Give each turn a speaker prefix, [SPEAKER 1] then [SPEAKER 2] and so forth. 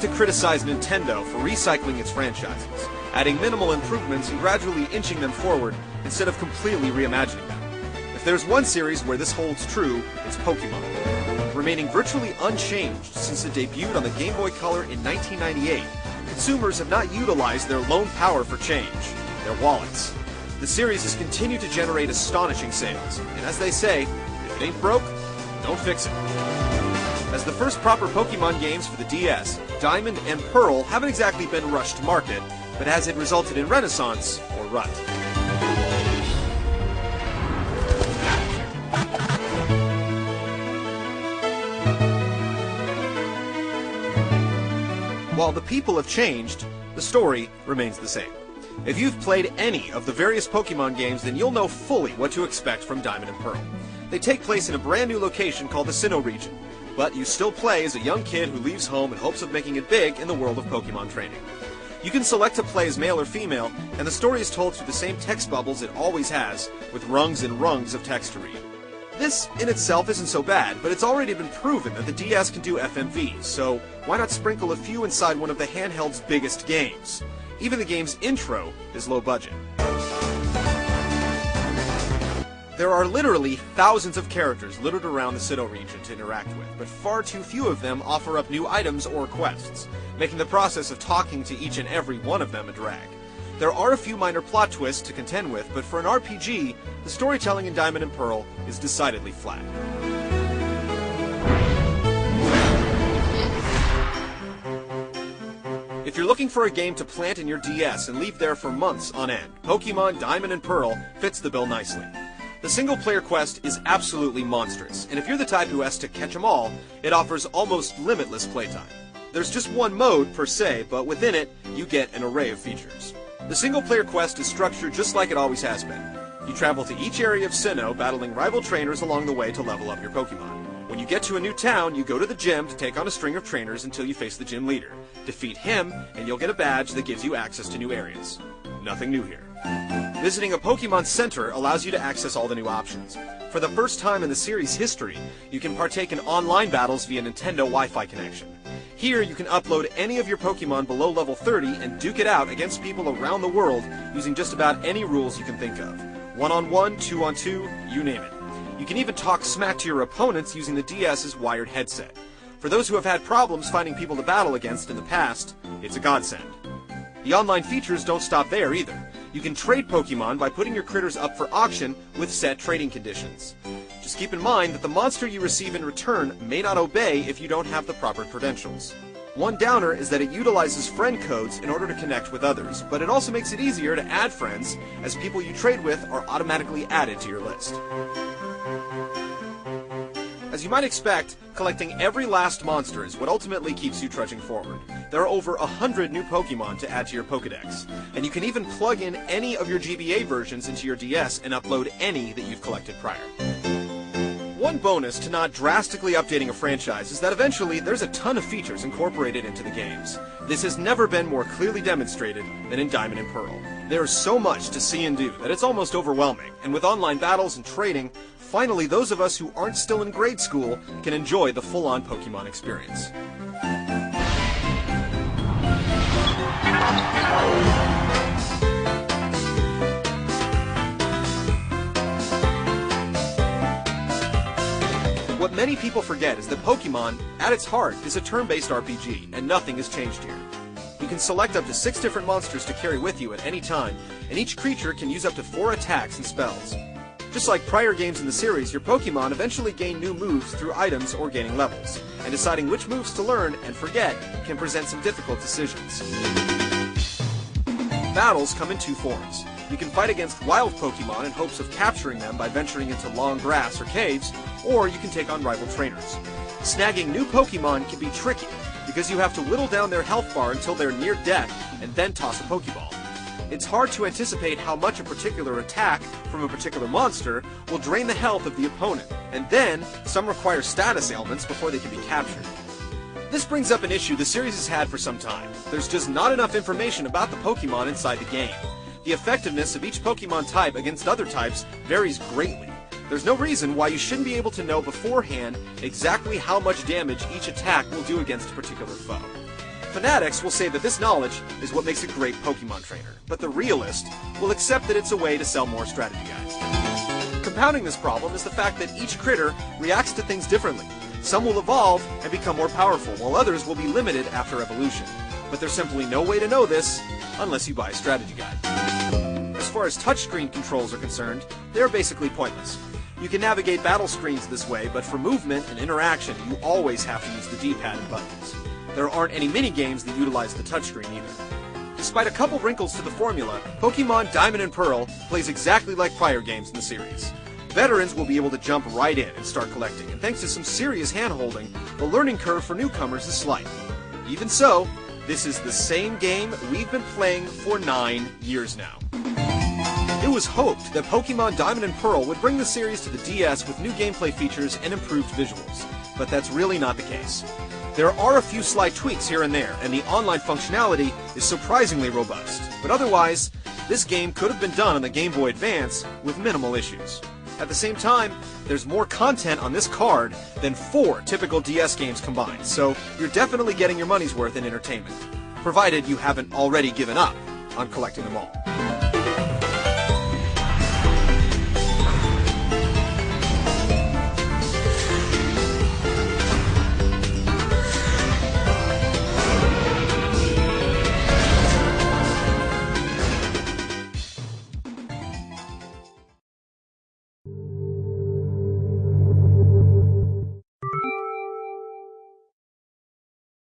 [SPEAKER 1] to criticize Nintendo for recycling its franchises, adding minimal improvements and gradually inching them forward instead of completely reimagining them. If there's one series where this holds true, it's Pokemon. Remaining virtually unchanged since it debuted on the Game Boy Color in 1998, consumers have not utilized their lone power for change, their wallets. The series has continued to generate astonishing sales, and as they say, if it ain't broke, don't fix it. As the first proper Pokemon games for the DS, Diamond and Pearl haven't exactly been rushed to market, but has it resulted in renaissance or rut? While the people have changed, the story remains the same. If you've played any of the various Pokemon games, then you'll know fully what to expect from Diamond and Pearl. They take place in a brand new location called the Sinnoh region, but you still play as a young kid who leaves home in hopes of making it big in the world of Pokemon training. You can select to play as male or female, and the story is told through the same text bubbles it always has, with rungs and rungs of text to read. This in itself isn't so bad, but it's already been proven that the DS can do FMVs, so why not sprinkle a few inside one of the handheld's biggest games? Even the game's intro is low budget. There are literally thousands of characters littered around the Sinnoh region to interact with, but far too few of them offer up new items or quests, making the process of talking to each and every one of them a drag. There are a few minor plot twists to contend with, but for an RPG, the storytelling in Diamond and Pearl is decidedly flat. If you're looking for a game to plant in your DS and leave there for months on end, Pokemon Diamond and Pearl fits the bill nicely. The single-player quest is absolutely monstrous, and if you're the type who has to catch 'em all, it offers almost limitless playtime. There's just one mode, per se, but within it, you get an array of features. The single-player quest is structured just like it always has been. You travel to each area of Sinnoh, battling rival trainers along the way to level up your Pokemon. When you get to a new town, you go to the gym to take on a string of trainers until you face the gym leader. Defeat him, and you'll get a badge that gives you access to new areas. Nothing new here. Visiting a Pokemon Center allows you to access all the new options. For the first time in the series' history, you can partake in online battles via Nintendo Wi-Fi connection. Here, you can upload any of your Pokemon below level 30 and duke it out against people around the world using just about any rules you can think of. 1-on-1, 2-on-2, you name it. You can even talk smack to your opponents using the DS's wired headset. For those who have had problems finding people to battle against in the past, it's a godsend. The online features don't stop there either. You can trade Pokemon by putting your critters up for auction with set trading conditions. Just keep in mind that the monster you receive in return may not obey if you don't have the proper credentials. One downer is that it utilizes friend codes in order to connect with others, but it also makes it easier to add friends, as people you trade with are automatically added to your list. As you might expect, collecting every last monster is what ultimately keeps you trudging forward. There are over 100 new Pokemon to add to your Pokedex, and you can even plug in any of your GBA versions into your DS and upload any that you've collected prior. One bonus to not drastically updating a franchise is that eventually there's a ton of features incorporated into the games. This has never been more clearly demonstrated than in Diamond and Pearl. There is so much to see and do that it's almost overwhelming, and with online battles and trading, finally those of us who aren't still in grade school can enjoy the full-on Pokemon experience. What many people forget is that Pokemon, at its heart, is a turn-based RPG, and nothing has changed here. You can select up to 6 different monsters to carry with you at any time, and each creature can use up to 4 attacks and spells. Just like prior games in the series, your Pokemon eventually gain new moves through items or gaining levels, and deciding which moves to learn and forget can present some difficult decisions. Battles come in 2 forms. You can fight against wild Pokemon in hopes of capturing them by venturing into long grass or caves, or you can take on rival trainers. Snagging new Pokemon can be tricky, because you have to whittle down their health bar until they're near death, and then toss a Pokeball. It's hard to anticipate how much a particular attack from a particular monster will drain the health of the opponent, and then some require status ailments before they can be captured. This brings up an issue the series has had for some time. There's just not enough information about the Pokemon inside the game. The effectiveness of each Pokemon type against other types varies greatly. There's no reason why you shouldn't be able to know beforehand exactly how much damage each attack will do against a particular foe. Fanatics will say that this knowledge is what makes a great Pokemon trainer, but the realist will accept that it's a way to sell more strategy guides. Compounding this problem is the fact that each critter reacts to things differently. Some will evolve and become more powerful, while others will be limited after evolution. But there's simply no way to know this unless you buy a strategy guide. As far as touchscreen controls are concerned, they're basically pointless. You can navigate battle screens this way, but for movement and interaction, you always have to use the D-pad and buttons. There aren't any mini-games that utilize the touchscreen either. Despite a couple wrinkles to the formula, Pokemon Diamond and Pearl plays exactly like prior games in the series. Veterans will be able to jump right in and start collecting, and thanks to some serious hand-holding, the learning curve for newcomers is slight. Even so, this is the same game we've been playing for 9 years now. It was hoped that Pokemon Diamond and Pearl would bring the series to the DS with new gameplay features and improved visuals, but that's really not the case. There are a few slight tweaks here and there, and the online functionality is surprisingly robust, but otherwise, this game could have been done on the Game Boy Advance with minimal issues. At the same time, there's more content on this card than 4 typical DS games combined, so you're definitely getting your money's worth in entertainment, provided you haven't already given up on collecting them all.